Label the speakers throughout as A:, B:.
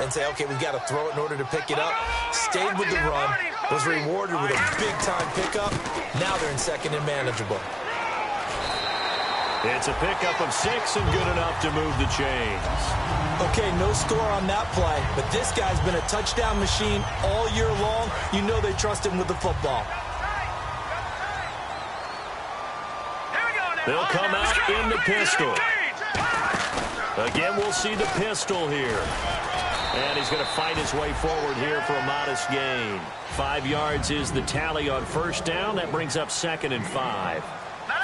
A: and say, okay, we've got to throw it in order to pick it up. Stayed with the run, was rewarded with a big-time pickup. Now they're in second and manageable.
B: It's a pickup of 6 and good enough to move the chains.
A: Okay, no score on that play, but this guy's been a touchdown machine all year long. You know they trust him with the football.
B: They'll come out in the pistol. Again, we'll see the pistol here. And he's going to fight his way forward here for a modest gain. 5 yards is the tally on first down. That brings up 2nd and 5.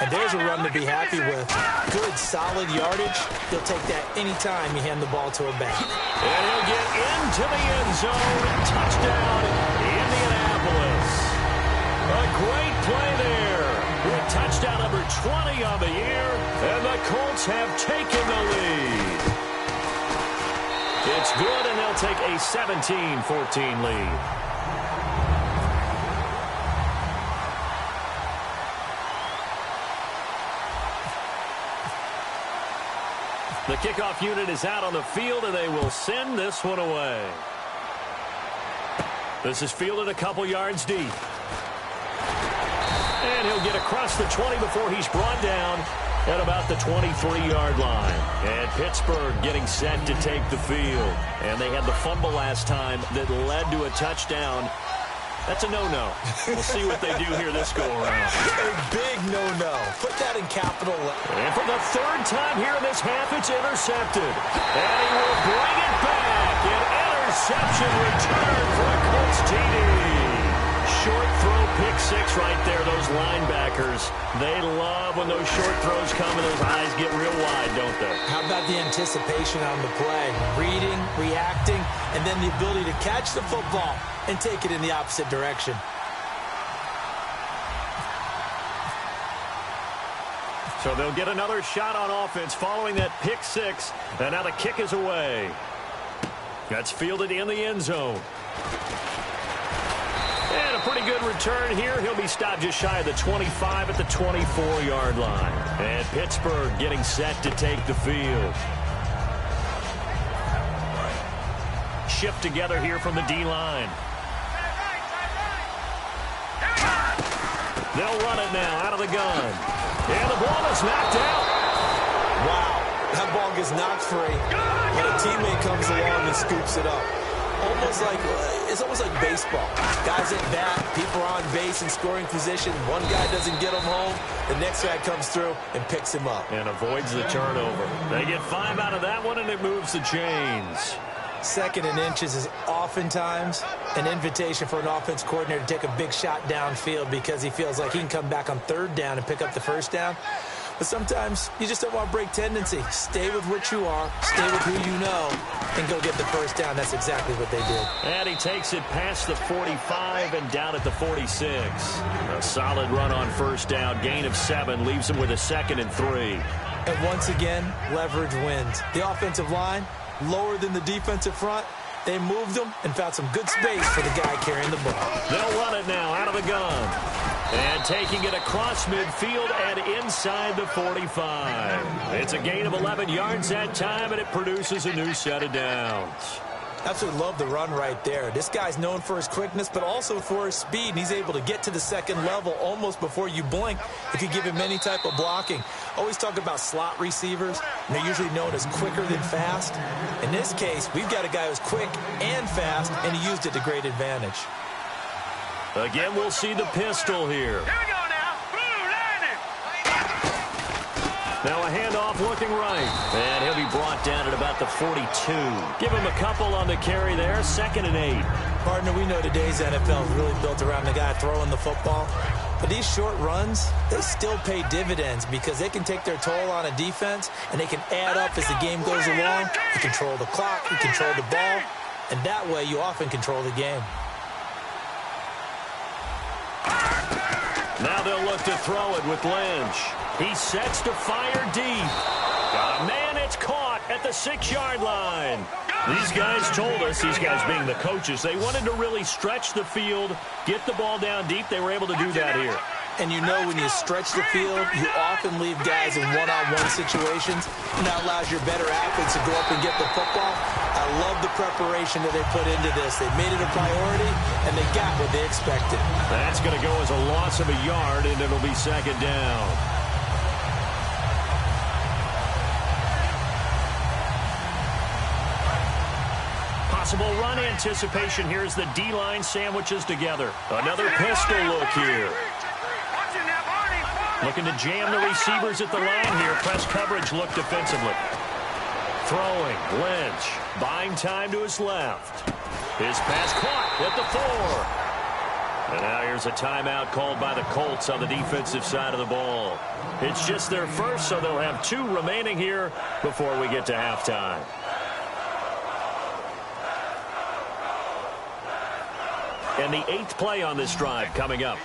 A: And there's a run to be happy with. Good, solid yardage. He'll take that anytime you hand the ball to a back.
B: And he'll get into the end zone. Touchdown, Indianapolis. A great play there. With touchdown number 20 on the year. And the Colts have taken the lead. It's good, and they'll take a 17-14 lead. The kickoff unit is out on the field, and they will send this one away. This is fielded a couple yards deep. And he'll get across the 20 before he's brought down at about the 23-yard line. And Pittsburgh getting set to take the field. And they had the fumble last time that led to a touchdown. That's a no-no. We'll see what they do here this go-around.
A: A big no-no. Put that in capital.
B: And for the 3rd time here in this half, it's intercepted. And he will bring it back. An interception return for a Colts TD. Short throw, pick 6 right there. Those linebackers, they love when those short throws come and those eyes get real wide, don't they?
A: How about the anticipation on the play? Reading, reacting, and then the ability to catch the football and take it in the opposite direction.
B: So they'll get another shot on offense following that pick 6. And now the kick is away. That's fielded in the end zone. And a pretty good return here. He'll be stopped just shy of the 25 at the 24-yard line. And Pittsburgh getting set to take the field. Shift together here from the D-line. They'll run it now out of the gun. And the ball is knocked out.
A: Wow, that ball gets knocked free. And a teammate comes along and scoops it up. It's almost like baseball. Guys at bat, people are on base in scoring position. One guy doesn't get him home. The next guy comes through and picks him up.
B: And avoids the turnover. They get 5 out of that one, and it moves the chains.
A: 2nd and inches is oftentimes an invitation for an offense coordinator to take a big shot downfield because he feels like he can come back on 3rd down and pick up the 1st down. But sometimes you just don't want to break tendency. Stay with what you are, stay with who you know, and go get the 1st down. That's exactly what they did.
B: And he takes it past the 45 and down at the 46. A solid run on 1st down. Gain of 7 leaves him with a 2nd and 3.
A: And once again, leverage wins. The offensive line, lower than the defensive front. They moved them and found some good space for the guy carrying the ball.
B: They'll run it now out of the gun. And taking it across midfield and inside the 45. It's a gain of 11 yards that time, and it produces a new set of downs.
A: Absolutely love the run right there. This guy's known for his quickness, but also for his speed. And he's able to get to the 2nd level almost before you blink if you give him any type of blocking. Always talk about slot receivers, and they're usually known as quicker than fast. In this case, we've got a guy who's quick and fast, and he used it to great advantage.
B: Again, we'll see the pistol here.
C: Here we go now. Blue landing.
B: Now a handoff looking right. And he'll be brought down at about the 42. Give him a couple on the carry there. 2nd and 8.
A: Partner, we know today's NFL is really built around the guy throwing the football. But these short runs, they still pay dividends because they can take their toll on a defense, and they can add up as the game goes along. You control the clock, you control the ball, and that way you often control the game.
B: Now they'll look to throw it with Lynch. He sets to fire deep. Got a man, it's caught at the 6-yard line. These guys told us, these guys being the coaches, they wanted to really stretch the field, get the ball down deep. They were able to do that here.
A: And you know when you stretch the field, you often leave guys in one-on-one situations, and that allows your better athletes to go up and get the football. I love the preparation that they put into this. They made it a priority, and they got what they expected.
B: That's going to go as a loss of a yard, and it'll be second down. Possible run anticipation here as the D-line sandwiches together. Another pistol look here. Looking to jam the receivers at the line here. Press coverage look defensively. Throwing, Lynch, buying time to his left. His pass caught at the 4. And now here's a timeout called by the Colts on the defensive side of the ball. It's just their first, so they'll have 2 remaining here before we get to halftime. And the 8th play on this drive coming up.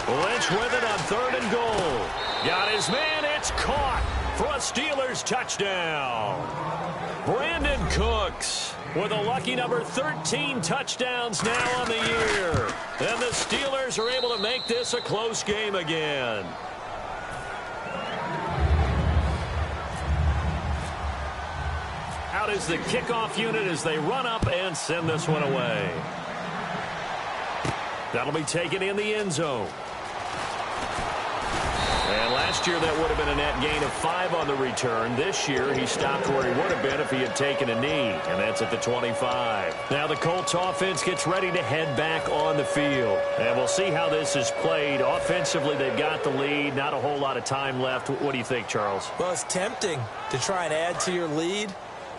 B: Lynch with it on 3rd and goal. Got his man. It's caught for a Steelers touchdown. Brandon Cooks with a lucky number 13 touchdowns now on the year. And the Steelers are able to make this a close game again. Out is the kickoff unit as they run up and send this one away. That'll be taken in the end zone. And last year that would have been a net gain of 5 on the return. This year he stopped where he would have been if he had taken a knee, and that's at the 25. Now the Colts offense gets ready to head back on the field. And we'll see how this is played. Offensively, they've got the lead. Not a whole lot of time left. What do you think, Charles?
A: Well, it's tempting to try and add to your lead,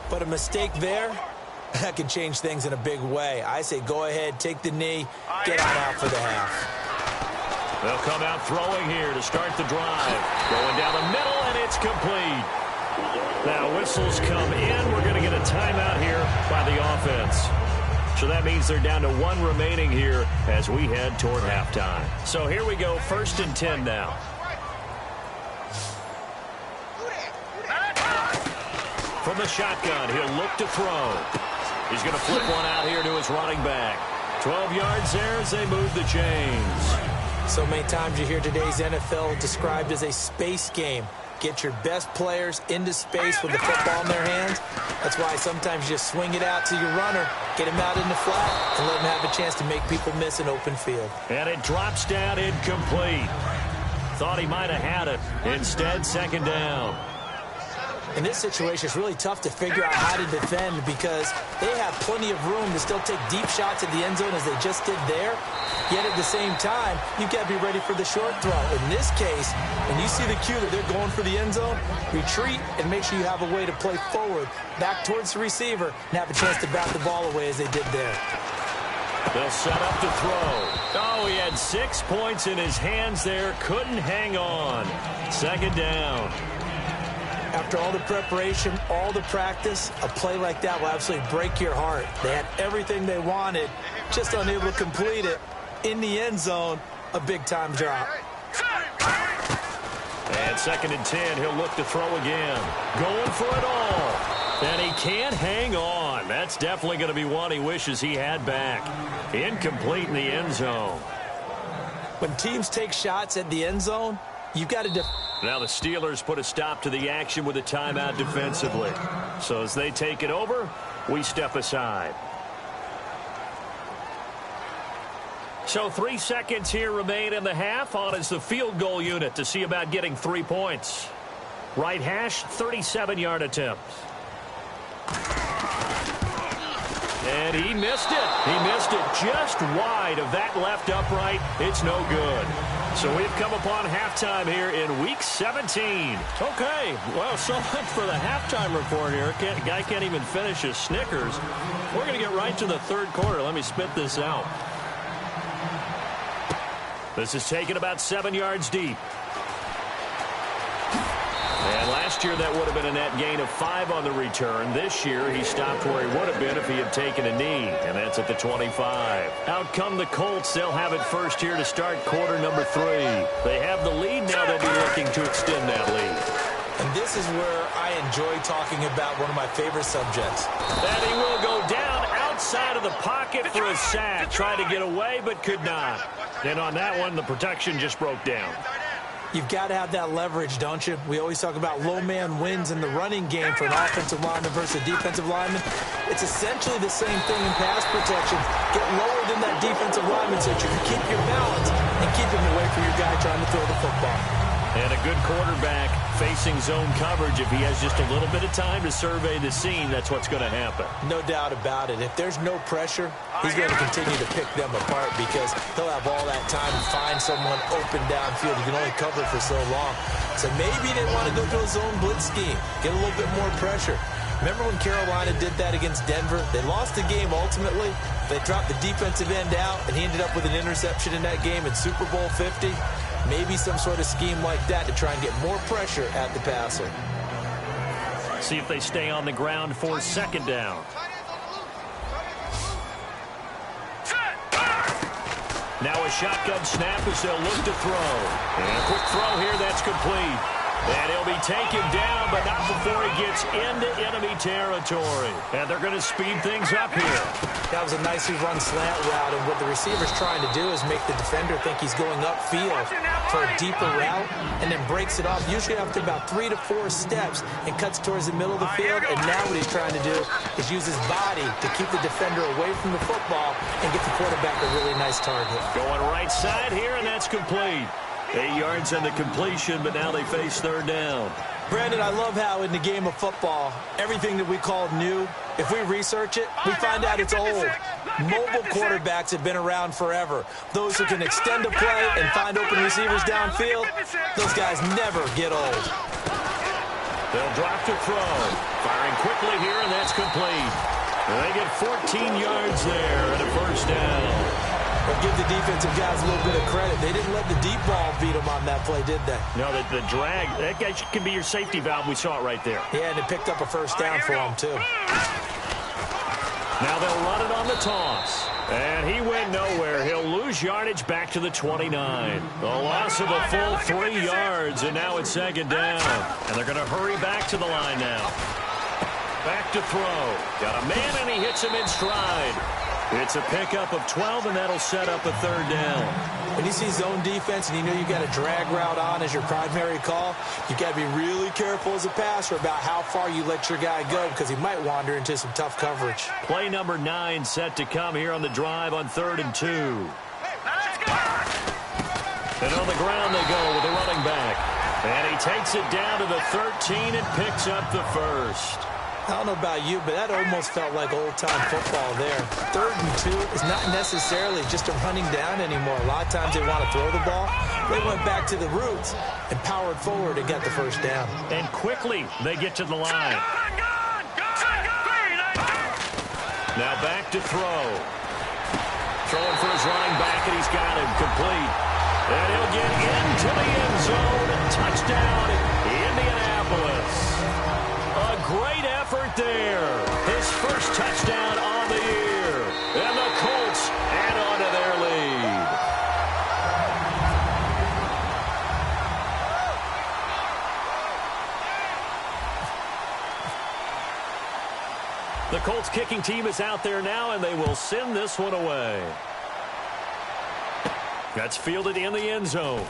A: but a mistake there, that can change things in a big way. I say go ahead, take the knee, get on out for the half.
B: They'll come out throwing here to start the drive. Going down the middle, and it's complete. Now whistles come in. We're going to get a timeout here by the offense. So that means they're down to 1 remaining here as we head toward halftime. So here we go, 1st and 10 now. From the shotgun, he'll look to throw. He's going to flip one out here to his running back. 12 yards there as they move the chains.
A: So many times you hear today's NFL described as a space game. Get your best players into space with the football in their hands. That's why sometimes you just swing it out to your runner, get him out in the flat, and let him have a chance to make people miss an open field.
B: And it drops down incomplete. Thought he might have had it. Instead, 2nd down.
A: In this situation, it's really tough to figure out how to defend because they have plenty of room to still take deep shots at the end zone as they just did there. Yet at the same time, you've got to be ready for the short throw. In this case, when you see the cue that they're going for the end zone, retreat and make sure you have a way to play forward, back towards the receiver, and have a chance to bat the ball away as they did there.
B: They'll set up to throw. Oh, he had 6 points in his hands there. Couldn't hang on. 2nd down.
A: After all the preparation, all the practice, a play like that will absolutely break your heart. They had everything they wanted, just unable to complete it. In the end zone, a big-time drop.
B: And 2nd and 10, he'll look to throw again. Going for it all. And he can't hang on. That's definitely going to be one he wishes he had back. Incomplete in the end zone.
A: When teams take shots at the end zone, you've got to...
B: Now the Steelers put a stop to the action with a timeout defensively. So as they take it over, we step aside. So 3 seconds here remain in the half. On is the field goal unit to see about getting 3 points. Right hash, 37-yard attempt. And he missed it. He missed it just wide of that left upright. It's no good. So we've come upon halftime here in Week 17.
D: Okay, well, so much for the halftime report here. Guy can't even finish his Snickers. We're going to get right to the 3rd quarter. Let me spit this out.
B: This is taken about 7 yards deep. And last year that would have been a net gain of 5 on the return. This year he stopped where he would have been if he had taken a knee, and that's at the 25. Out come the Colts. They'll have it first here to start quarter number 3. They have the lead now. They'll be looking to extend that lead.
A: And this is where I enjoy talking about one of my favorite subjects.
B: And he will go down outside of the pocket for a sack. Tried to get away, but could not. And on that one, the protection just broke down.
A: You've got to have that leverage, don't you? We always talk about low man wins in the running game for an offensive lineman versus a defensive lineman. It's essentially the same thing in pass protection. Get lower than that defensive lineman so that you can keep your balance and keep him away from your guy trying to throw the football.
B: And a good quarterback facing zone coverage. If he has just a little bit of time to survey the scene, that's what's going to happen.
A: No doubt about it. If there's no pressure, he's going to continue to pick them apart because he'll have all that time to find someone open downfield. You can only cover for so long. So maybe they want to go to a zone blitz scheme, get a little bit more pressure. Remember when Carolina did that against Denver? They lost the game ultimately. They dropped the defensive end out, and he ended up with an interception in that game in Super Bowl 50. Maybe some sort of scheme like that to try and get more pressure at the passer.
B: See if they stay on the ground for second down. Now a shotgun snap as they'll look to throw. And a quick throw here, that's complete. And he'll be taken down, but not before he gets into enemy territory. And they're going to speed things up here.
A: That was a nicely run slant route, and what the receiver's trying to do is make the defender think he's going upfield for a deeper route, and then breaks it off, usually after about 3 to 4 steps, and cuts towards the middle of the field. And now what he's trying to do is use his body to keep the defender away from the football and get the quarterback a really nice target.
B: Going right side here, and that's complete. 8 yards on the completion, but now they face third down.
A: Brandon, I love how in the game of football, everything that we call new, if we research it, we find out it's old. Mobile quarterbacks have been around forever. Those who can extend a play and find open receivers downfield, those guys never get old.
B: They'll drop to throw. Firing quickly here, and that's complete. They get 14 yards there and a first down.
A: But give the defensive guys a little bit of credit. They didn't let the deep ball beat them on that play, did they?
B: No, the drag, that guy can be your safety valve. We saw it right there.
A: Yeah, and it picked up a first down for them, too.
B: Now they'll run it on the toss. And he went nowhere. He'll lose yardage back to the 29. A loss of a full 3 yards, and now it's second down. And they're going to hurry back to the line now. Back to throw. Got a man, and he hits him in stride. It's a pickup of 12, and that'll set up a third down.
A: When you see zone defense and you know you got a drag route on as your primary call, you got to be really careful as a passer about how far you let your guy go because he might wander into some tough coverage.
B: Play number 9 set to come here on the drive on 3rd and 2. And on the ground they go with the running back. And he takes it down to the 13 and picks up the first.
A: I don't know about you, but that almost felt like old-time football there. 3rd and 2 is not necessarily just a running down anymore. A lot of times they want to throw the ball. They went back to the roots and powered forward and got the first down.
B: And quickly they get to the line. Now back to throw. Throwing for his running back, and he's got him complete. And he'll get into the end zone. Touchdown, Indianapolis. A great effort there. His first touchdown on the year. And the Colts add on to their lead. The Colts kicking team is out there now, and they will send this one away. That's fielded in the end zone.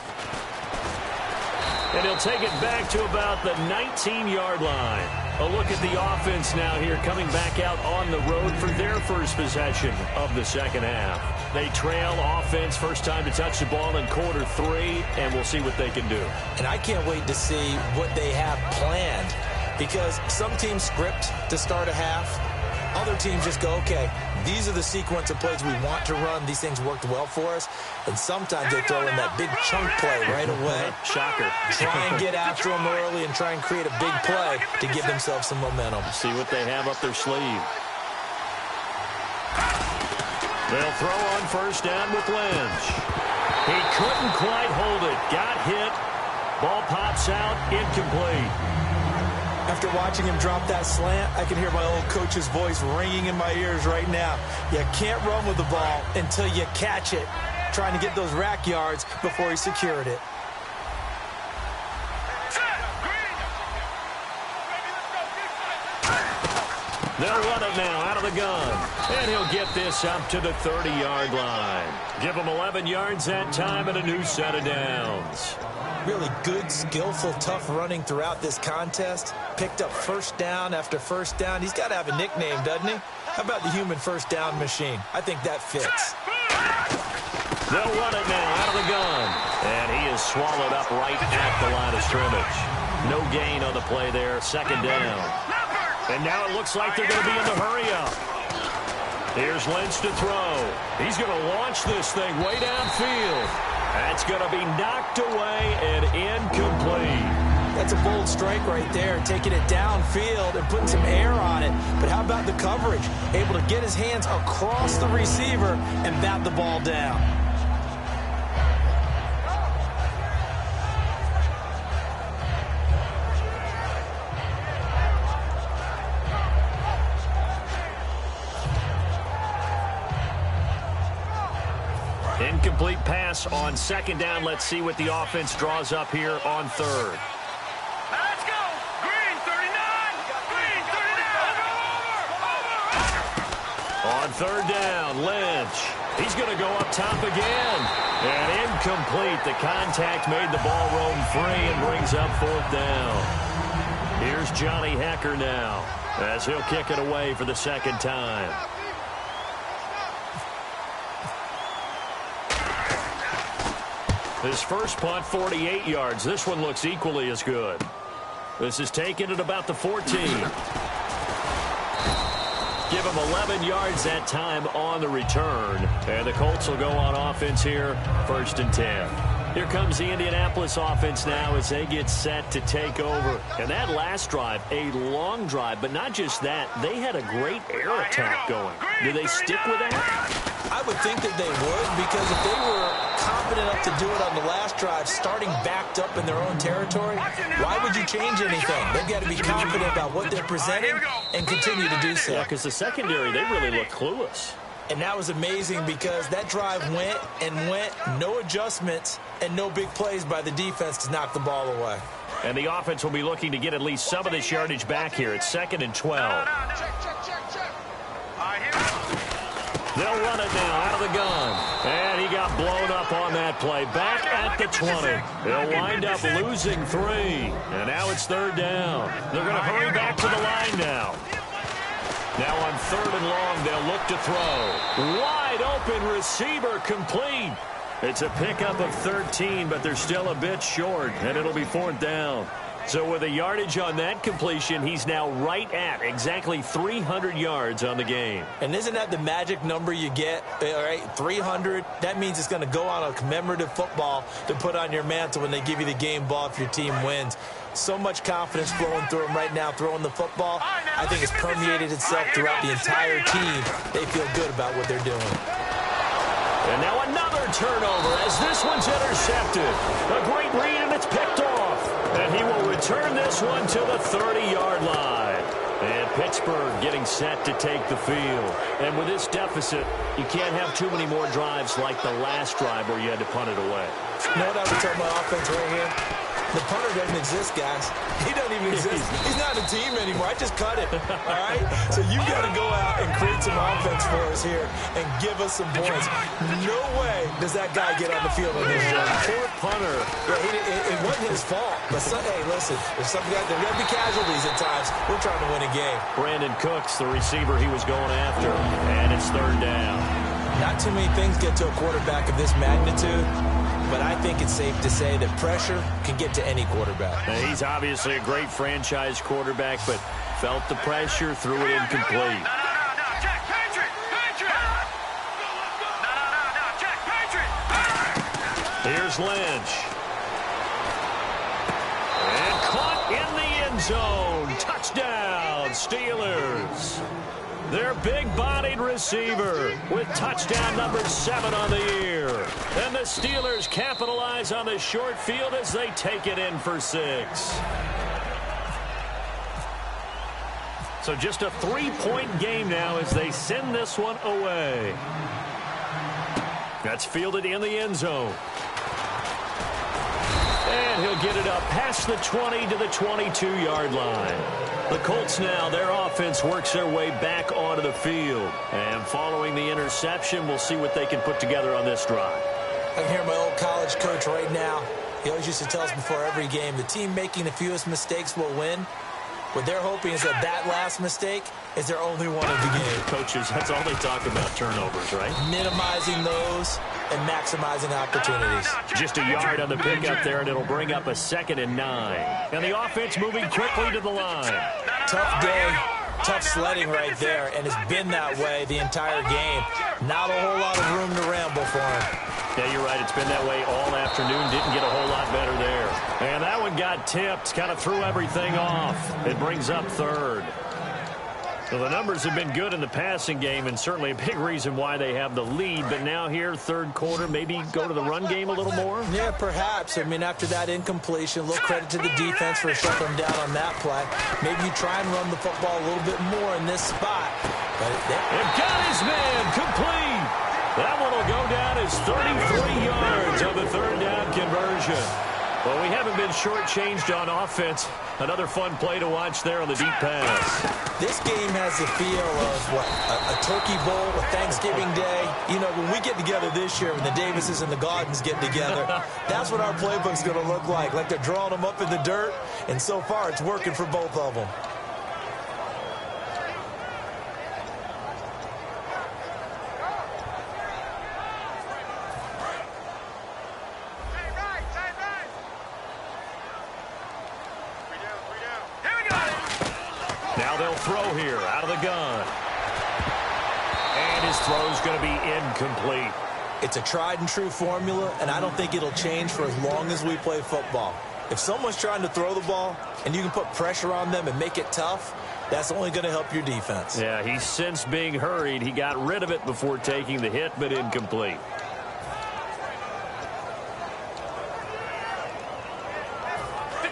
B: And he'll take it back to about the 19-yard line. A look at the offense now here, coming back out on the road for their first possession of the second half. They trail offense, first time to touch the ball in quarter 3, and we'll see what they can do.
A: And I can't wait to see what they have planned, because some teams script to start a half. Other teams just go, okay, these are the sequence of plays we want to run. These things worked well for us. And sometimes they throw in that big chunk play right away.
B: Shocker.
A: Try and get after them early and try and create a big play to give themselves some momentum.
B: See what they have up their sleeve. They'll throw on first down with Lynch. He couldn't quite hold it. Got hit. Ball pops out. Incomplete.
A: After watching him drop that slant, I can hear my old coach's voice ringing in my ears right now. You can't run with the ball until you catch it. Trying to get those rack yards before he secured it.
B: They'll run it now out of the gun. And he'll get this up to the 30-yard line. Give him 11 yards that time and a new set of downs.
A: Really good, skillful, tough running throughout this contest. Picked up first down after first down. He's got to have a nickname, doesn't he? How about the human first down machine? I think that fits.
B: They'll run it now out of the gun. And he is swallowed up right at the line of scrimmage. No gain on the play there. Second down. And now it looks like they're going to be in the hurry-up. Here's Lynch to throw. He's going to launch this thing way downfield. That's going to be knocked away and incomplete.
A: That's a bold strike right there, taking it downfield and putting some air on it. But how about the coverage? Able to get his hands across the receiver and bat the ball down.
B: Incomplete pass on second down. Let's see what the offense draws up here on third.
C: Let's go. Green 39. Green 39.
B: On third down, Lynch. He's going to go up top again. And incomplete. The contact made the ball roam free and brings up fourth down. Here's Johnny Hecker now as he'll kick it away for the second time. His first punt, 48 yards. This one looks equally as good. This is taken at about the 14. Give him 11 yards that time on the return. And the Colts will go on offense here, 1st and 10. Here comes the Indianapolis offense now as they get set to take over. And that last drive, a long drive, but not just that. They had a great air attack going. Do they stick with that?
A: I would think that they would, because if they were confident enough to do it on the last drive, starting backed up in their own territory, why would you change anything? They've got to be confident about what they're presenting and continue to do so.
B: Yeah, because the secondary, they really look clueless.
A: And that was amazing because that drive went and went, no adjustments and no big plays by the defense to knock the ball away.
B: And the offense will be looking to get at least some of this yardage back here. It's 2nd and 12. They'll run it now out of the gun. And he got blown up on that play. Back at the 20. They'll wind up losing 3. And now it's 3rd down. They're going to hurry back to the line now. Now on 3rd and long, they'll look to throw. Wide open receiver complete. It's a pickup of 13, but they're still a bit short, and it'll be 4th down. So with a yardage on that completion, he's now right at exactly 300 yards on the game.
A: And isn't that the magic number you get? All right, 300. That means it's going to go on a commemorative football to put on your mantle when they give you the game ball if your team wins. So much confidence flowing through him right now, throwing the football. I think it's permeated itself throughout the entire team. They feel good about what they're doing.
B: And now another turnover as this one's intercepted. A great read, and it's picked off. And he will return this one to the 30-yard line. And Pittsburgh getting set to take the field. And with this deficit, you can't have too many more drives like the last drive where you had to punt it away.
A: You know what I would tell my offense right here? The punter doesn't exist, guys. He doesn't even exist. He's not a team anymore. I just cut it, all right? So you've got to go out and create some offense for us here and give us some points. No way does that guy get on the field on this show.
B: Poor punter.
A: Yeah, it wasn't his fault. But, hey, listen, there's some guys, there are going to be casualties at times. We're trying to win a game.
B: Brandon Cooks, the receiver he was going after, and it's 3rd down.
A: Not too many things get to a quarterback of this magnitude. But I think it's safe to say that pressure can get to any quarterback.
B: He's obviously a great franchise quarterback, but felt the pressure, threw it incomplete.
C: No, Jack, Patriot! No, Jack, Patriot!
B: Here's Lynch. And caught in the end zone. Touchdown, Steelers. Their big-bodied receiver with touchdown number 7 on the year. And the Steelers capitalize on the short field as they take it in for 6. So just a 3-point game now as they send this one away. That's fielded in the end zone. And And he'll get it up past the 20 to the 22-yard line. The Colts now, their offense works their way back onto the field. And following the interception, we'll see what they can put together on this drive.
A: I can hear my old college coach right now. He always used to tell us before every game, the team making the fewest mistakes will win. What they're hoping is that last mistake is their only one of the game.
B: Coaches, that's all they talk about, turnovers, right?
A: Minimizing those and maximizing opportunities.
B: Just a yard on the pickup there, and it'll bring up a 2nd and 9. And the offense moving quickly to the line.
A: Tough day, tough sledding right there, and it's been that way the entire game. Not a whole lot of room to ramble for him.
B: Yeah, you're right. It's been that way all afternoon. Didn't get a whole lot better there. And that one got tipped. Kind of threw everything off. It brings up 3rd. So the numbers have been good in the passing game, and certainly a big reason why they have the lead. But now here, 3rd quarter, maybe go to the run game a little more?
A: Yeah, perhaps. I mean, after that incompletion, a little credit to the defense for shutting them down on that play. Maybe you try and run the football a little bit more in this spot. But
B: it got his man complete. That one will go down as 33 yards on the 3rd down conversion. Well, we haven't been shortchanged on offense. Another fun play to watch there on the deep pass.
A: This game has the feel of, a Turkey Bowl, a Thanksgiving Day. You know, when we get together this year, when the Davises and the Gaudens get together, that's what our playbook's going to look like. Like they're drawing them up in the dirt, and so far it's working for both of them.
B: Now they'll throw here out of the gun. And his throw's going to be incomplete.
A: It's a tried and true formula, and I don't think it'll change for as long as we play football. If someone's trying to throw the ball and you can put pressure on them and make it tough, that's only going to help your defense.
B: Yeah, he's since being hurried. He got rid of it before taking the hit, but incomplete.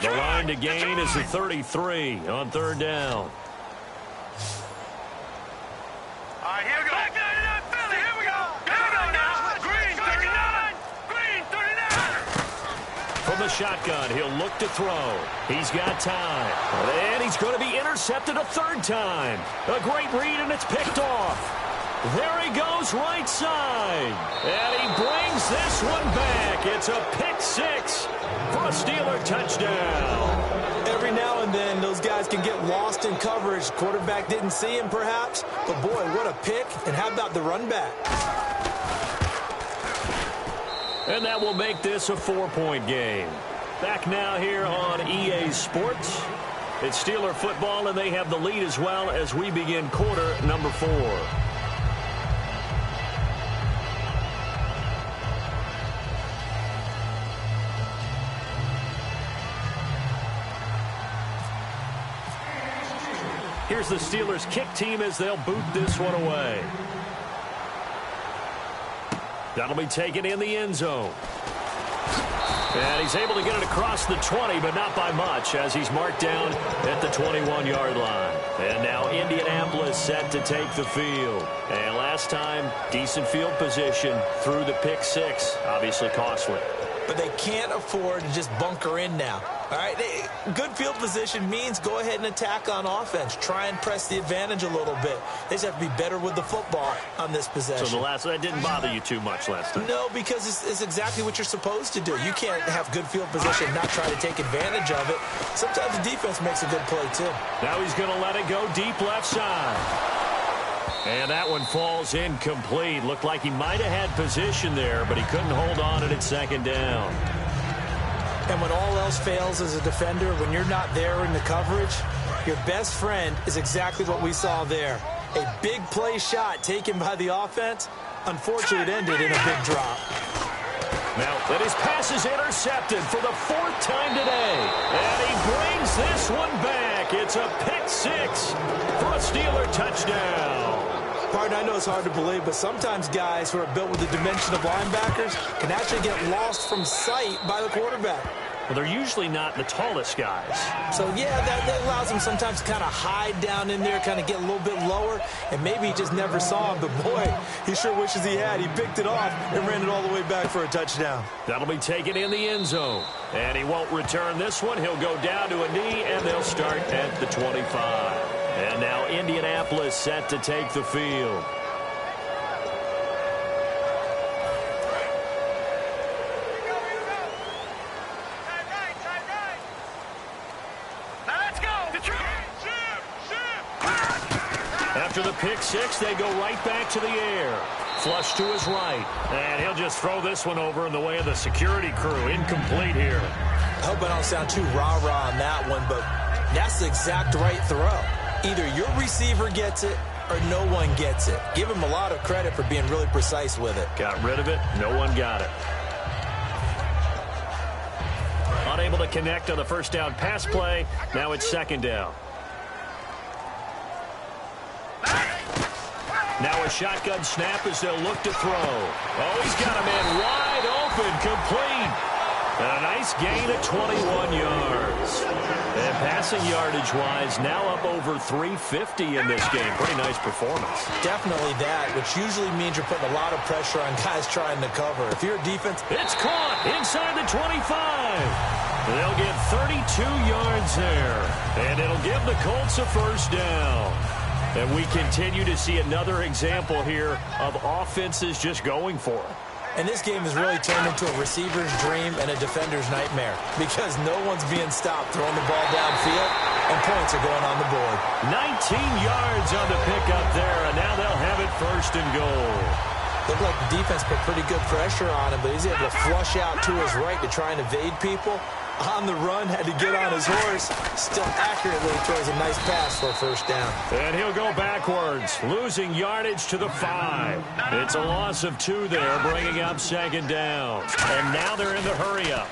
B: The line to gain is the 33 on 3rd down.
C: All right, here we go. Back down to that Philly. Here we go. Here we go now. Green 39. Green 39.
B: From the shotgun, he'll look to throw. He's got time. And he's going to be intercepted a 3rd time. A great read, and it's picked off. There he goes right side. And he brings this one back. It's a pick 6 for a Steeler touchdown.
A: Every now and then, those guys can get lost in coverage. Quarterback didn't see him, perhaps. But, boy, what a pick. And how about the run back?
B: And that will make this a 4-point game. Back now here on EA Sports. It's Steeler football, and they have the lead as well as we begin quarter number 4. Here's the Steelers kick team as they'll boot this one away. That'll be taken in the end zone. And he's able to get it across the 20, but not by much, as he's marked down at the 21-yard line. And now Indianapolis set to take the field. And last time, decent field position through the pick 6, obviously costly.
A: But they can't afford to just bunker in now. All right, good field position means go ahead and attack on offense. Try and press the advantage a little bit. They just have to be better with the football on this possession.
B: So that didn't bother you too much last time?
A: No, because it's exactly what you're supposed to do. You can't have good field position and not try to take advantage of it. Sometimes the defense makes a good play, too.
B: Now he's going to let it go deep left side. And that one falls incomplete. Looked like he might have had position there, but he couldn't hold on at 2nd down.
A: And when all else fails as a defender, when you're not there in the coverage, your best friend is exactly what we saw there. A big play shot taken by the offense. Unfortunately, it ended in a big drop.
B: Now, that his pass is intercepted for the 4th time today. And he brings this one back. It's a pick 6 for a Steeler touchdown.
A: Pardon, I know it's hard to believe, but sometimes guys who are built with the dimension of linebackers can actually get lost from sight by the quarterback.
D: Well, they're usually not the tallest guys.
A: So, yeah, that allows him sometimes to kind of hide down in there, kind of get a little bit lower, and maybe he just never saw him. But, boy, he sure wishes he had. He picked it off and ran it all the way back for a touchdown.
D: That'll be taken in the end zone. And he won't return this one. He'll go down to a knee, and they'll start at the 25. And now Indianapolis set to take the field. After the pick six, they go right back to the air. Flush to his right. And he'll just throw this one over in the way of the security crew. Incomplete here.
A: I hope I don't sound too rah-rah on that one, but that's the exact right throw. Either your receiver gets it or no one gets it. Give him a lot of credit for being really precise with it.
D: Got rid of it. No one got it. Unable to connect on the first down pass play. Now it's second down. Now a shotgun snap as they'll look to throw. Oh, he's got a man wide open, complete. And a nice gain of 21 yards. And passing yardage-wise, now up over 350 in this game. Pretty nice performance.
A: Definitely that, which usually means you're putting a lot of pressure on guys trying to cover. If you're a defense...
D: It's caught inside the 25. They'll get 32 yards there. And it'll give the Colts a first down. And we continue to see another example here of offenses just going for it.
A: And this game has really turned into a receiver's dream and a defender's nightmare because no one's being stopped throwing the ball downfield, and points are going on the board.
D: 19 yards on the pickup there, and now they'll have it first and goal.
A: Looked like the defense put pretty good pressure on him, but he's able to flush out to his right to try and evade people. On the run, had to get on his horse. Still accurately throws a nice pass for a first down.
D: And he'll go backwards, losing yardage to the 5. It's a loss of 2 there, bringing up second down. And now they're in the hurry-up.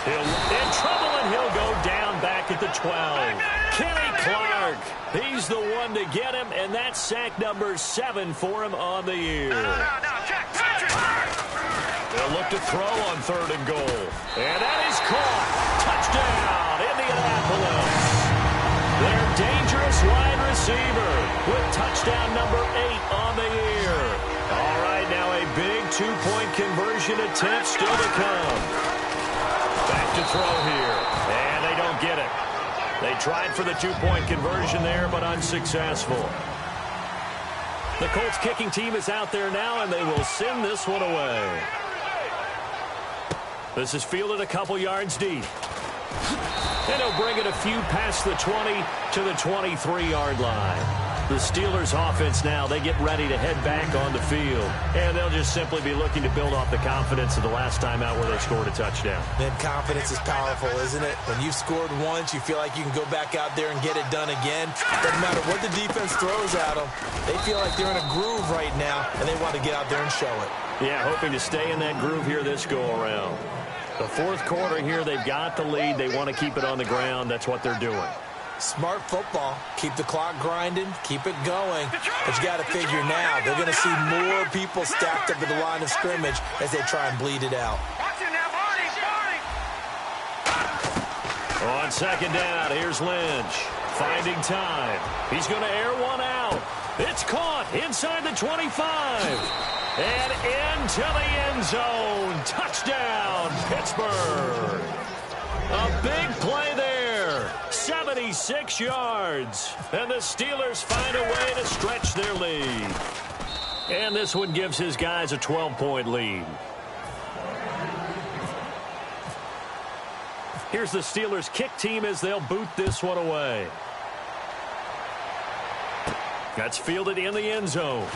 D: He'll in trouble, and he'll go down back at the 12. Kenny Clark, he's the one to get him, and that's sack number 7 for him on the year. They'll look to throw on third and goal. And that is caught. Touchdown, Indianapolis. Their dangerous wide receiver with touchdown number 8 on the year. All right, now a big two-point conversion attempt still to come. Back to throw here. And they don't get it. They tried for the two-point conversion there, but unsuccessful. The Colts kicking team is out there now, and they will send this one away. This is fielded a couple yards deep. And he'll bring it a few past the 20 to the 23-yard line. The Steelers offense now, they get ready to head back on the field. And they'll just simply be looking to build off the confidence of the last time out where they scored a touchdown.
A: Man, confidence is powerful, isn't it? When you've scored once, you feel like you can go back out there and get it done again. Doesn't matter what the defense throws at them. They feel like they're in a groove right now, and they want to get out there and show it.
D: Yeah, hoping to stay in that groove here this go-around. The fourth quarter here, they've got the lead. They want to keep it on the ground. That's what they're doing.
A: Smart football. Keep the clock grinding. Keep it going. But you got to figure now, they're going to see more people stacked up at the line of scrimmage as they try and bleed it out.
D: On second down, here's Lynch. Finding time. He's going to air one out. It's caught inside the 25. And into the end zone. Touchdown, Pittsburgh. A big play there. 76 yards. And the Steelers find a way to stretch their lead. And this one gives his guys a 12-point lead. Here's the Steelers kick team as they'll boot this one away. That's fielded in the end zone.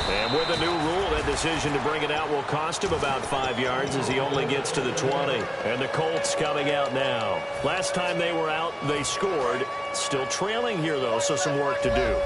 D: And with a new rule, that decision to bring it out will cost him about 5 yards as he only gets to the 20. And the Colts coming out now. Last time they were out, they scored. Still trailing here, though, so some work to do.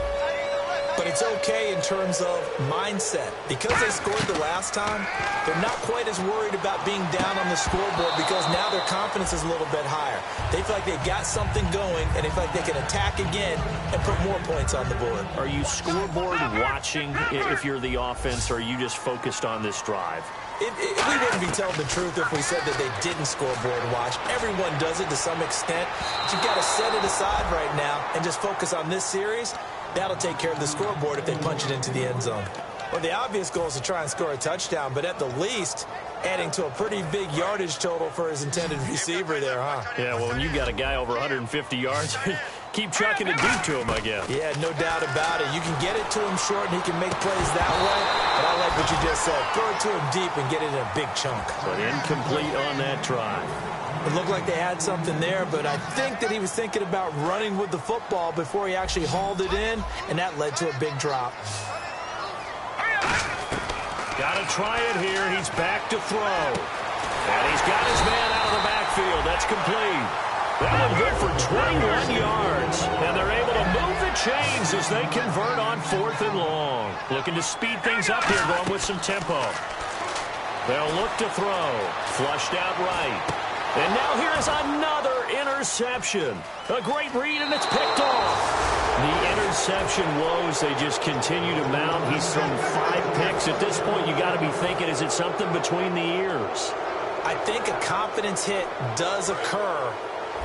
A: But it's okay in terms of mindset. Because they scored the last time, they're not quite as worried about being down on the scoreboard because now their confidence is a little bit higher. They feel like they've got something going, and they feel like they can attack again and put more points on the board.
D: Are you scoreboard watching if you're the offense, or are you just focused on this drive?
A: We wouldn't be telling the truth if we said that they didn't scoreboard watch. Everyone does it to some extent. But you've got to set it aside right now and just focus on this series. That'll take care of the scoreboard if they punch it into the end zone. Well, the obvious goal is to try and score a touchdown, but at the least, adding to a pretty big yardage total for his intended receiver there, huh?
B: Yeah, well, when you got a guy over 150 yards, keep chucking it deep to him, I guess.
A: Yeah, no doubt about it. You can get it to him short, and he can make plays that way. But I like what you just said. Throw it to him deep and get it in a big chunk.
B: But incomplete on that try.
A: It looked like they had something there, but I think that he was thinking about running with the football before he actually hauled it in, and that led to a big drop.
B: Got to try it here. He's back to throw. And he's got his man out of the backfield. That's complete. That one good for 21 yards. And they're able to move the chains as they convert on 4th and long. Looking to speed things up here, going with some tempo. They'll look to throw. Flushed out right. And now here's another interception. A great read, and it's picked off. The interception woes, they just continue to mount. He's thrown 5 picks. At this point, you got to be thinking, is it something between the ears?
A: I think a confidence hit does occur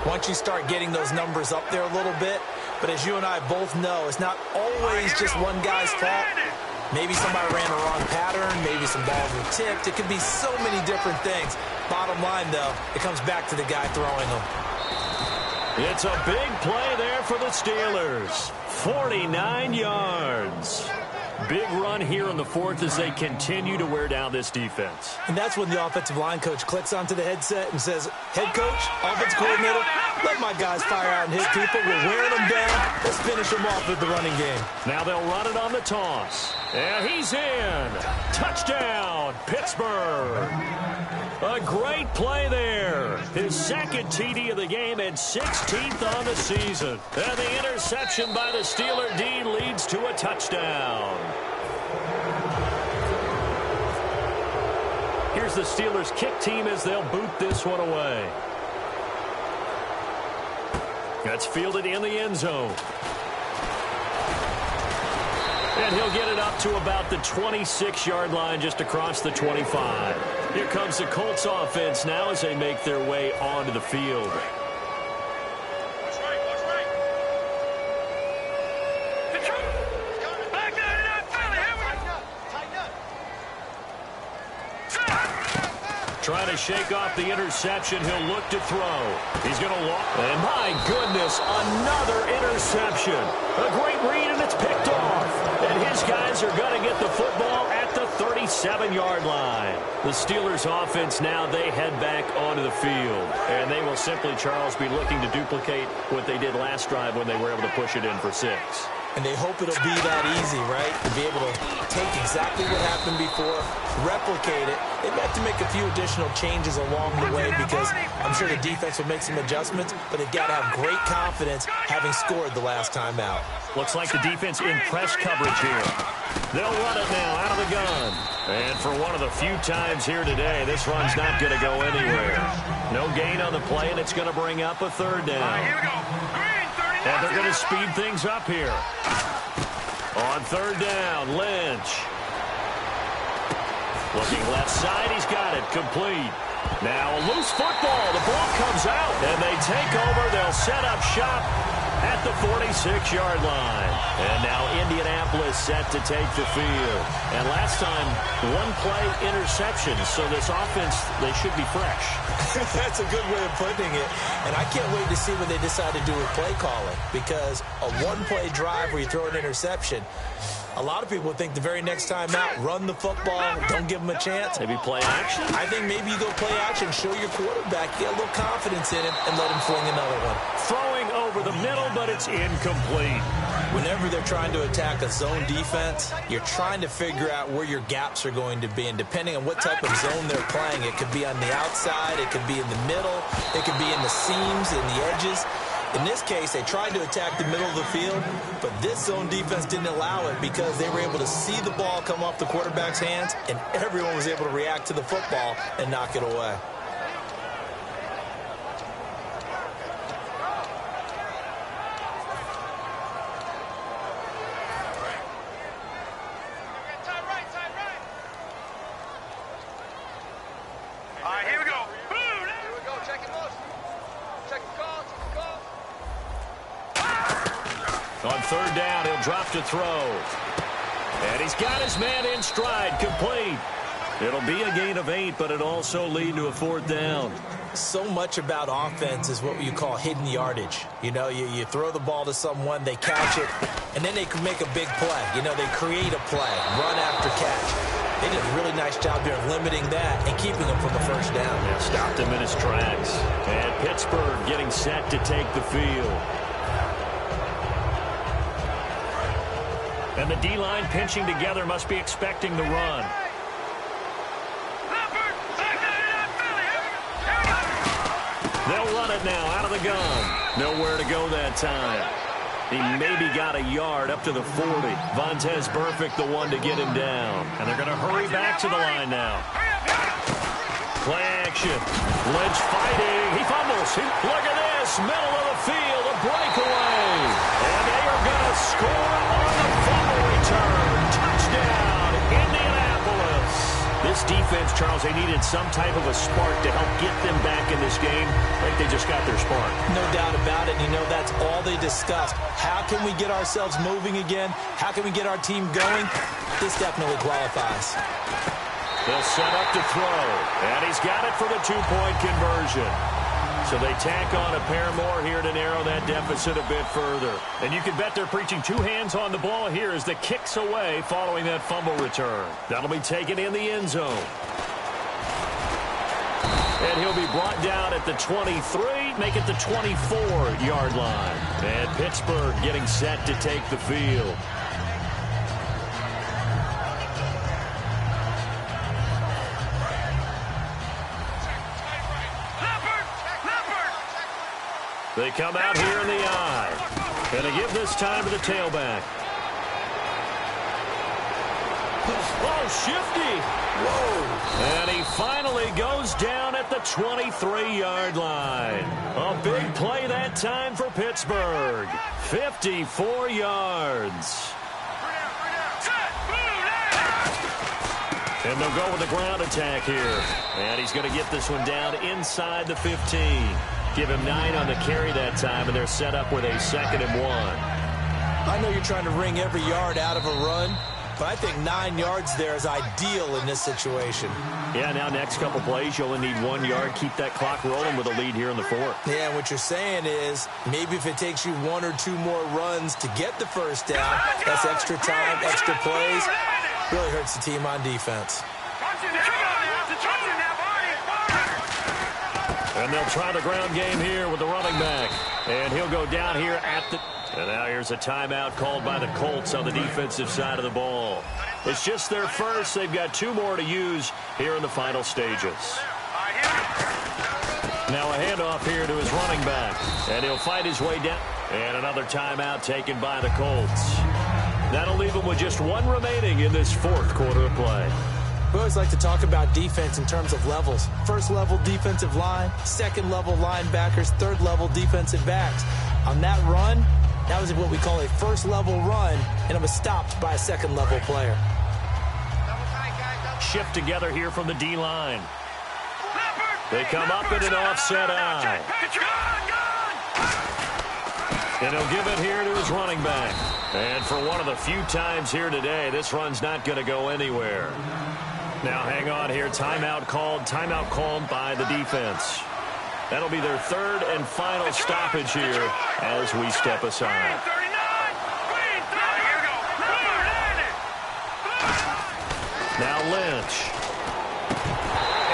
A: once you start getting those numbers up there a little bit. But as you and I both know, it's not always just one guy's fault. Maybe somebody ran a wrong pattern. Maybe some balls were tipped. It could be so many different things. Bottom line, though, it comes back to the guy throwing them.
B: It's a big play there for the Steelers. 49 yards. Big run here in the 4th as they continue to wear down this defense.
A: And that's when the offensive line coach clicks onto the headset and says, head coach, offense coordinator, let my guys fire out and hit people. We're wearing them down. Let's finish them off with the running game.
B: Now they'll run it on the toss. And he's in. Touchdown, Pittsburgh. A great play there. His 2nd TD of the game and 16th on the season. And the interception by the Steeler D leads to a touchdown. Here's the Steelers kick team as they'll boot this one away. That's fielded in the end zone. And he'll get it up to about the 26-yard line, just across the 25. Here comes the Colts offense now as they make their way onto the field. Trying to shake off the interception. He'll look to throw. He's going to walk. And my goodness, another interception. A great read, and it's picked off. And his guys are going to get the football at the 37-yard line. The Steelers offense now, they head back onto the field. And they will simply, Charles, be looking to duplicate what they did last drive when they were able to push it in for 6.
A: And they hope it'll be that easy, right? To be able to take exactly what happened before, replicate it. They've got to make a few additional changes along the way because I'm sure the defense will make some adjustments, but they've got to have great confidence having scored the last time out.
B: Looks like the defense in press coverage here. They'll run it now out of the gun. And for one of the few times here today, this run's not going to go anywhere. No gain on the play, and it's going to bring up a 3rd down.
C: Here we go.
B: And they're going to speed things up here. On 3rd down, Lynch. Looking left side, he's got it, complete. Now a loose football, the ball comes out, and they take over. They'll set up shop at the 46-yard line. And now Indianapolis set to take the field. And last time, 1-play interception, so this offense, they should be fresh.
A: That's a good way of putting it. And I can't wait to see what they decide to do with play calling, because a 1-play drive where you throw an interception, a lot of people think the very next time out, run the football, don't give them a chance.
B: Maybe play action?
A: I think maybe you go play action, show your quarterback, get a little confidence in him, and let him fling another one.
B: Throwing over the middle, but it's incomplete.
A: Whenever they're trying to attack a zone defense, you're trying to figure out where your gaps are going to be. And depending on what type of zone they're playing, it could be on the outside, it could be in the middle, it could be in the seams, in the edges. In this case, they tried to attack the middle of the field, but this zone defense didn't allow it because they were able to see the ball come off the quarterback's hands, and everyone was able to react to the football and knock it away.
D: On third down, he'll drop to throw. And he's got his man in stride, complete. It'll be a gain of 8, but it also lead to a fourth down.
A: So much about offense is what you call hidden yardage. You know, you throw the ball to someone, they catch it, and then they can make a big play. You know, they create a play, run after catch. They did a really nice job there of limiting that and keeping him from the first down.
D: Yeah, stopped him in his tracks. And Pittsburgh getting set to take the field. And the D-line pinching together must be expecting the run. They'll run it now out of the gun. Nowhere to go that time. He maybe got a yard up to the 40. Vontaze Burfict the one to get him down. And they're going to hurry back to the line now. Play action. Lynch fighting. He fumbles. Look at this. Middle of the field. A breakaway. And they are going to score on the fumble return. Touchdown, Indianapolis. This defense, Charles, they needed some type of a spark to help get them back in this game. I think they just got their spark.
A: No doubt about it. You know, that's all they discussed. How can we get ourselves moving again? How can we get our team going? This definitely qualifies.
D: They'll set up to throw. And he's got it for the two-point conversion. So they tack on a pair more here to narrow that deficit a bit further. And you can bet they're preaching two hands on the ball here as the kick's away following that fumble return. That'll be taken in the end zone. And he'll be brought down at the 23, make it the 24-yard line. And Pittsburgh getting set to take the field. They come out here in the eye. Going to give this time to the tailback. Oh, shifty. Whoa. And he finally goes down at the 23-yard line. A big play that time for Pittsburgh. 54 yards. And they'll go with the ground attack here. And he's going to get this one down inside the 15. Give him 9 on the carry that time, and they're set up with a 2nd and 1.
A: I know you're trying to wring every yard out of a run, but I think 9 yards there is ideal in this situation.
D: Yeah, now next couple plays, you only need 1 yard. Keep that clock rolling with a lead here in the 4th.
A: Yeah, and what you're saying is maybe if it takes you 1 or 2 more runs to get the first down, that's extra time, extra plays. Really hurts the team on defense.
D: And they'll try the ground game here with the running back. And he'll go down here at the... And now here's a timeout called by the Colts on the defensive side of the ball. It's just their first. They've got 2 more to use here in the final stages. Now a handoff here to his running back. And he'll fight his way down. And another timeout taken by the Colts. That'll leave him with just 1 remaining in this 4th quarter of play.
A: We always like to talk about defense in terms of levels. First level defensive line, second level linebackers, third level defensive backs. On that run, that was what we call a first level run, and it was stopped by a second level player.
D: Shift together here from the D-line. They come up in an offset eye. And he'll give it here to his running back. And for one of the few times here today, this run's not going to go anywhere. Now hang on here. Timeout called by the defense. That'll be their 3rd and final stoppage here as we step aside. Now Lynch.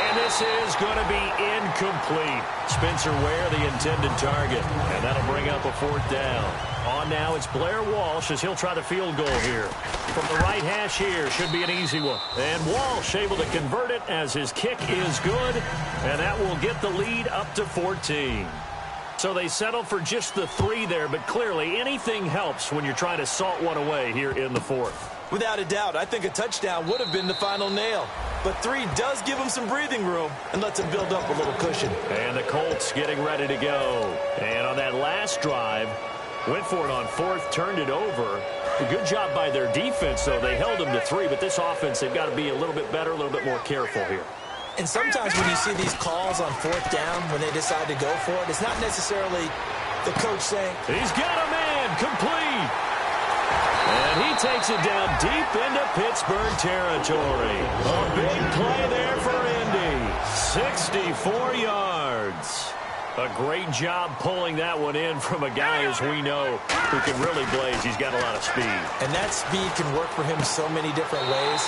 D: And this is going to be incomplete. Spencer Ware, the intended target. And that'll bring up a 4th down. On now, it's Blair Walsh as he'll try the field goal here. From the right hash here, should be an easy one. And Walsh able to convert it as his kick is good. And that will get the lead up to 14. So they settle for just the 3 there, but clearly anything helps when you're trying to salt one away here in the 4th.
A: Without a doubt, I think a touchdown would have been the final nail. But 3 does give them some breathing room and lets them build up a little cushion.
D: And the Colts getting ready to go. And on that last drive, went for it on 4th, turned it over. A good job by their defense, though. They held them to 3, but this offense, they've got to be a little bit better, a little bit more careful here.
A: And sometimes when you see these calls on 4th down, when they decide to go for it, it's not necessarily The coach saying,
B: he's got him in, complete. And he takes it down deep into Pittsburgh territory. A big play there for Indy. 64 yards. A great job pulling that one in from a guy, as we know, who can really blaze. He's got a lot of speed.
A: And that speed can work for him so many different ways.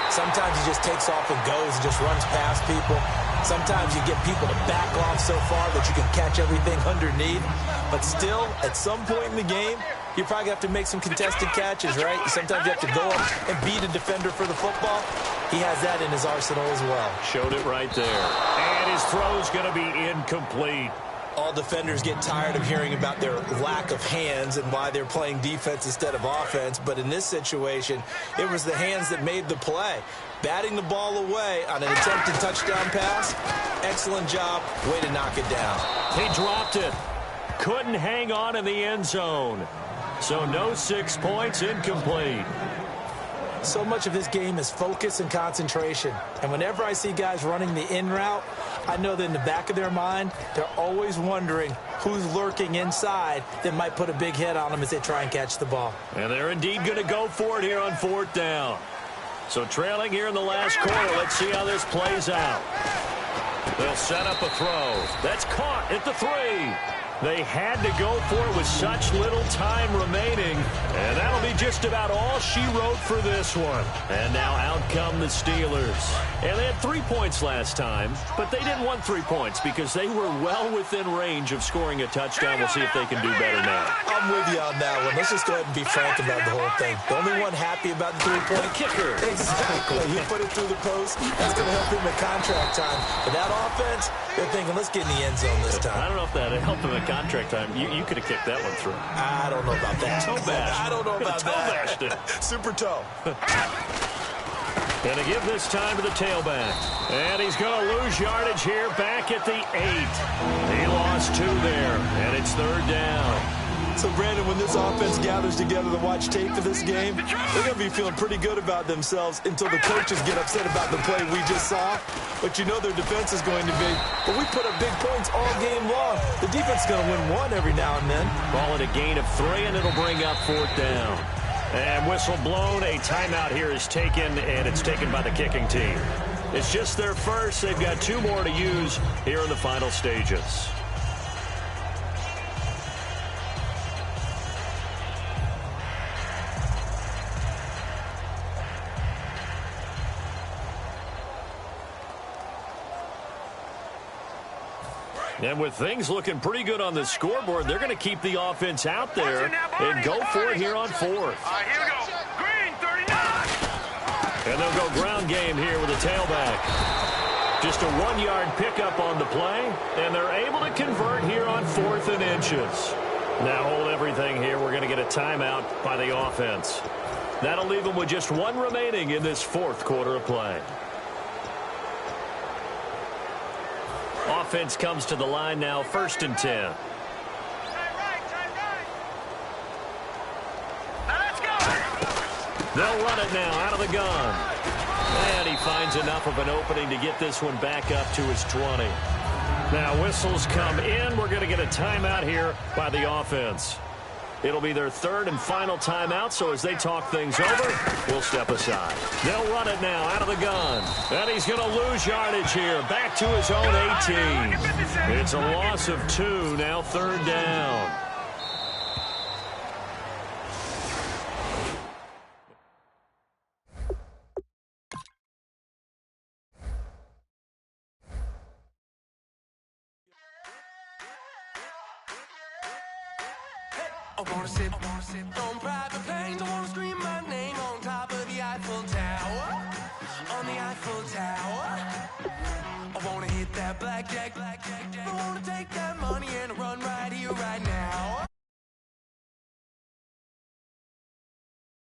A: Sometimes he just takes off and goes and just runs past people. Sometimes you get people to back off so far that you can catch everything underneath. But still, at some point in the game, you probably have to make some contested catches, right? Sometimes you have to go up and beat a defender for the football. He has that in his arsenal as well.
B: Showed it right there. And his throw's going to be incomplete.
A: All defenders get tired of hearing about their lack of hands and why they're playing defense instead of offense. But in this situation, it was the hands that made the play. Batting the ball away on an attempted touchdown pass. Excellent job. Way to knock it down.
B: He dropped it. Couldn't hang on in the end zone. So no 6 points, incomplete.
A: So much of this game is focus and concentration. And whenever I see guys running the in route, I know that in the back of their mind, they're always wondering who's lurking inside that might put a big hit on them as they try and catch the ball.
B: And they're indeed going to go for it here on 4th down. So trailing here in the last quarter, let's see how this plays out. They'll set up a throw. That's caught at the 3. They had to go for it with such little time remaining. And that'll be just about all she wrote for this one. And now out come the Steelers. And they had 3 points last time, but they didn't want 3 points because they were well within range of scoring a touchdown. We'll see if they can do better now.
A: I'm with you on that one. Let's just go ahead and be frank about the whole thing. The only one happy about the 3-point
B: kicker.
A: Exactly. He put it through the post. That's going to help him at contract time. But that offense, they're thinking, let's get in the end zone this time.
B: I don't know if that helped him at contract time. You could have kicked that one through.
A: I don't know about that.
B: Toe bash.
A: I don't know about
B: toe
A: that.
B: Bashed it.
A: Super toe.
B: Going to give this time to the tailback. And he's going to lose yardage here back at the 8. He lost 2 there, and it's 3rd down.
A: So, Brandon, when this offense gathers together to watch tape for this game, they're going to be feeling pretty good about themselves until the coaches get upset about the play we just saw. But you know their defense is going to be, but we put up big points all game long. The defense is going to win one every now and then.
B: Call it a gain of 3, and it'll bring up 4th down. And whistle blown. A timeout here is taken, and it's taken by the kicking team. It's just their first. They've got 2 more to use here in the final stages. And with things looking pretty good on the scoreboard, they're going to keep the offense out there and go for it here on 4th.
C: Here we go. Green, 39.
B: And they'll go ground game here with a tailback. Just a 1-yard pickup on the play, and they're able to convert here on 4th and inches. Now hold everything here. We're going to get a timeout by the offense. That'll leave them with just 1 remaining in this 4th quarter of play. Offense comes to the line now, 1st and 10. They'll run it now out of the gun. And he finds enough of an opening to get this one back up to his 20. Now whistles come in. We're going to get a timeout here by the offense. It'll be their 3rd and final timeout, so as they talk things over, we'll step aside. They'll run it now out of the gun. And he's going to lose yardage here, back to his own 18. It's a loss of 2, now 3rd down.
E: I wanna sip on private planes. I wanna scream my name on top of the Eiffel Tower. On the Eiffel Tower. I wanna hit that blackjack.